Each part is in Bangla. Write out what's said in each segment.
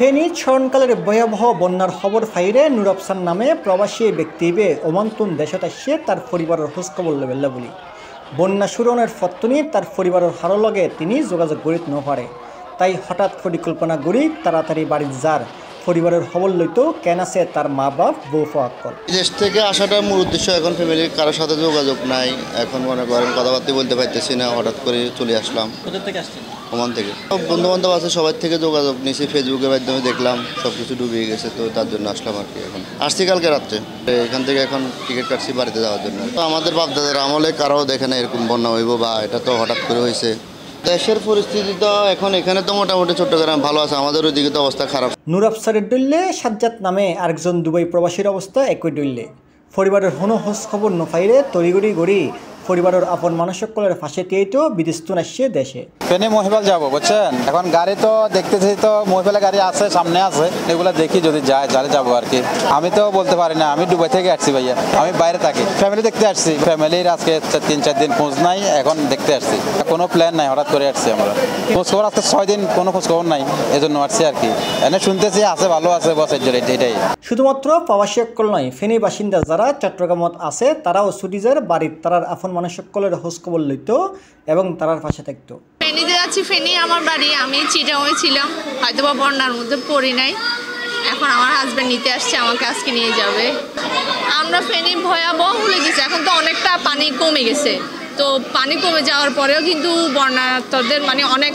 ফেনী স্মরণকালের ভয়াবহ বন্যার খবর ফাইরে নুর আফসান নামে প্রবাসী ব্যক্তিবে ওমান্তন দেশত আসছে তার পরিবারের খোঁজখবর লেবেলা বলি বন্যা শুরুনের ফত্তনি তার পরিবারের হারো লগে তিনি যোগাযোগ গড়িত নপারে তাই হঠাৎ পরিকল্পনা গড়ি তাড়াতাড়ি বাড়ির যার পরিবারের খবর লইতো কেন আছে তার মা বাপ বউ ফাক্কল। দেশ থেকে আসাটা মূল উদ্দেশ্য, এখন ফ্যামিলির কারোর সাথে যোগাযোগ নাই, এখন মনে করেন কথাবার্তা বলতে পারতেছি না, হঠাৎ করে চলে আসলাম। কোথা থেকে আসছেন? ওমান থেকে। সব বন্ধু বান্ধব আছে, সবার থেকে যোগাযোগ নিয়েছি, ফেসবুকের মাধ্যমে দেখলাম সব কিছু ডুবিয়ে গেছে, তো তার জন্য আসলাম আর কি। এখন আসছি কালকে রাত্রে, এখান থেকে এখন টিকিট কাটছি বাড়িতে যাওয়ার জন্য। তো আমাদের বাপদাদার আমলে কারো দেখে না এরকম বন্যা হইব, বা এটা তো হঠাৎ করে হয়েছে। দেশের পরিস্থিতি তো এখন এখানে তো মোটামুটি চট্টগ্রাম ভালো আছে, আমাদের ওইদিকে তো অবস্থা খারাপ। নুর আফসারের ডল্লে সাজ্জাদ নামে আরেকজন দুবাই প্রবাসীর অবস্থা একই ডল্লে পরিবারের হনো খোঁজ খবর নফাইরে তড়িগড়ি গড়ি পরিবারের আপন মানুষকলের ফাঁসে টিয়েতো বিদেশতুন আসছে দেশে। ফেনী মহিবাল যাবো বুঝছেন, এখন গাড়ি তো দেখতেছি তো মহিবালে গাড়ি আছে, সামনে আছে, এগুলো দেখি যদি যায় তাহলে যাবো আর কি। আমি তো বলতে পারি না, আমি দুবাই থেকে আসছি ভাইয়া, আমি বাইরে থাকি, ফ্যামিলি দেখতে আসছি। ফ্যামিলির আজকে 3-4 দিন খোঁজ নাই, এখন দেখতে আসছি, কোনো প্ল্যান নাই, হঠাৎ করে আসছি আমরা। খোঁজখবর আজকে 6 দিন কোনো খোঁজখবর নাই, এজন্য আসছি আর কি। এনে শুনতেছি আছে, ভালো আছে, বস এটাই। শুধুমাত্র প্রবাসী অকল নয়, ফেনী বাসিন্দা যারা চট্টগ্রামত আছে তারাও ছুটি যার বাড়ির তারার আপন মানুষকলের খোঁজ খবর লইতো এবং তারার পাশে থাকতো। ফেনীতে যাচ্ছি, ফেনী আমার বাড়ি, আমি চিটাগাঁয়ে ছিলাম, হয়তো বা বন্যার মধ্যে পড়ি নাই। এখন আমার হাজব্যান্ড নিতে আসছে, আমাকে আজকে নিয়ে যাবে। আমরা ফেনী ভয়াবহ হয়ে গেছি, এখন তো অনেকটা পানি কমে গেছে। তো পানি কমে যাওয়ার পরেও কিন্তু বন্যার্থদের অনেক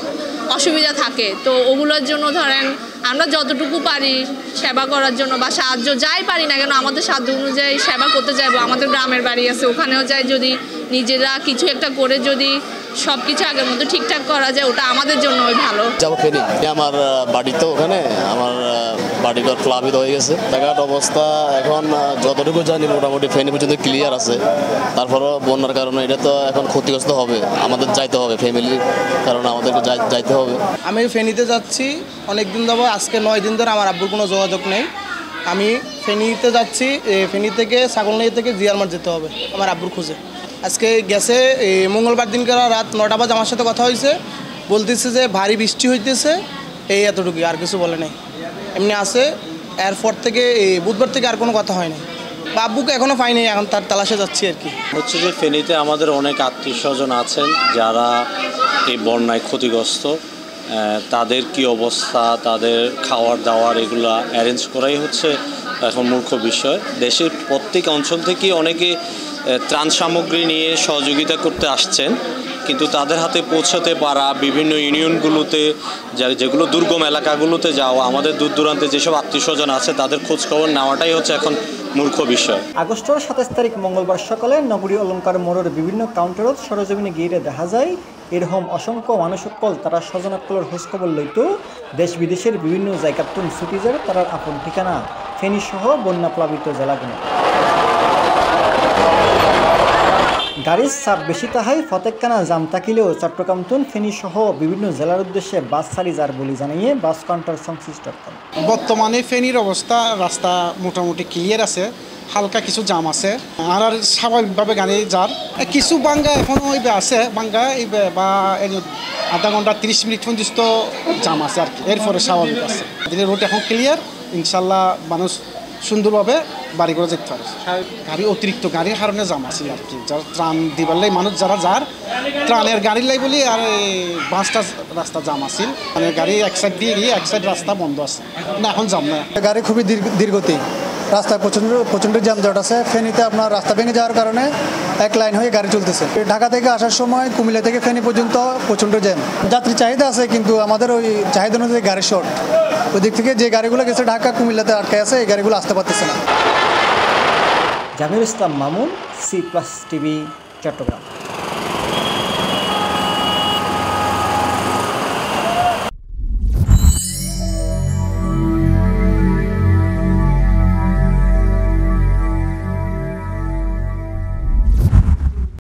অসুবিধা থাকে। তো ওগুলোর জন্য ধরেন আমরা যতটুকু পারি সেবা করার জন্য বা সাহায্য যাই পারি না কেন, আমাদের সাধ্য অনুযায়ী সেবা করতে যাইবো। আমাদের গ্রামের বাড়ি আছে, ওখানেও যাই, যদি নিজেরা কিছু একটা করে যদি সব কিছু আগের মতো ঠিকঠাক করা যায়, ওটা আমাদের জন্য ভালো। যাবো ফেনী, আমার বাড়ি তো ওখানে, আমার বাড়িঘর প্লাবিত হয়ে গেছে। টাকার অবস্থা এখন যতটুকু জানি মোটামুটি ফেনী পর্যন্ত ক্লিয়ার আছে। তারপরও বন্যার কারণে এটা তো এখন ক্ষতিগ্রস্ত হবে, আমাদের যাইতে হবে, ফ্যামিলির কারণে আমাদেরকে যাইতে হবে। আমি ফেনীতে যাচ্ছি অনেক দিন যাবো, আজকে 9 দিন ধরে আমার আব্বুর কোনো যোগাযোগ নেই। আমি ফেনীতে যাচ্ছি, ফেনী থেকে ছাগলনাইয়া থেকে জিয়ারমার যেতে হবে আমার আব্বুর খোঁজে। আজকে গেছে মঙ্গলবার দিনকার রাত 9টা বাজে আমার সাথে কথা হয়েছে, বলতেছে যে ভারী বৃষ্টি হইতেছে, এই এতটুকু, আর কিছু বলে নাই, এমনি আছে। এরপর থেকে বুধবার থেকে আর কোনো কথা হয় নাই। আব্বুকে এখনও পাইনি, এখন তার তালাশে যাচ্ছি আর কি। হচ্ছে যে ফেনীতে আমাদের অনেক আত্মীয় স্বজন আছেন যারা এই বন্যায় ক্ষতিগ্রস্ত, তাদের কি অবস্থা, তাদের খাওয়ার দাওয়ার এগুলো অ্যারেঞ্জ করাই হচ্ছে এখন মুখ্য বিষয়। দেশের প্রত্যেক অঞ্চল থেকে অনেকে ত্রাণ সামগ্রী নিয়ে সহযোগিতা করতে আসছেন, কিন্তু তাদের হাতে পৌঁছাতে পারা, বিভিন্ন ইউনিয়নগুলোতে যেগুলো দুর্গম এলাকাগুলোতে যাওয়া, আমাদের দূর দূরান্তে যেসব আত্মীয় স্বজন আছে তাদের খোঁজখবর নেওয়াটাই হচ্ছে এখন মূর্খ বিষয়। আগস্টের 27 তারিখ মঙ্গলবার সকালে নগরী অলঙ্কার মোড়ের বিভিন্ন কাউন্টারত সরজমিনে গিয়ে দেখা যায় এরকম অসংখ্য মানুষকল তারা স্বজনকলের খোঁজখবর লইতো দেশ বিদেশের বিভিন্ন জায়গাতুন ছুটি যায় তারার আপন ঠিকানা ফেনী সহ বন্যা প্লাবিত জেলাগুলো। গাড়ির চাপ বেশি তাহাই ফতেকখানা জাম থাকিলেও চট্টগ্রামতুন ফেনী সহ বিভিন্ন জেলার উদ্দেশ্যে বাস ছাড়ি যার বলে জানিয়ে বাস কাউন্টার সংশ্লিষ্ট। বর্তমানে ফেনীর অবস্থা, রাস্তা মোটামুটি ক্লিয়ার আছে, হালকা কিছু জাম আছে, আর স্বাভাবিকভাবে গাড়ি যার কিছু বাঙ্গা এখনও আছে, বাঙ্গা বা আধা ঘন্টা 30 মিনিট পর্যন্ত জাম আছে আর কি, এরপরে স্বাভাবিক আছে। রোড এখন ক্লিয়ার, ইনশাল্লাহ মানুষ সুন্দরভাবে বাড়ি করে যেতে পারে। গাড়ি অতিরিক্ত গাড়ির কারণে জাম আছে আর কি, যারা ত্রাণ দিবার লাই মানুষ যারা যার ত্রাণের গাড়ির লাই বলি, আর 5টা রাস্তা জাম আছিল, মানে গাড়ি এক সাইড দিয়ে গিয়ে এক সাইড রাস্তা বন্ধ আছে, না এখন জাম না। গাড়ি খুবই দীর্ঘতি, রাস্তায় প্রচণ্ড যানজট আছে। ফেনীতে আপনার রাস্তা ভেঙে যাওয়ার কারণে এক লাইন হয়ে গাড়ি চলতেছে। ঢাকা থেকে আসার সময় কুমিল্লা থেকে ফেনী পর্যন্ত প্রচণ্ড জ্যাম। যাত্রী চাহিদা আছে, কিন্তু আমাদের ওই চাহিদা অনুযায়ী গাড়ি শর্ট, ওই দিক থেকে যে গাড়িগুলো গেছে ঢাকা কুমিল্লাতে আটকে আছে, এই গাড়িগুলো আসতে পারতেছে না। জামিরুল ইসলাম মামুন, C+ টিভি, চট্টগ্রাম।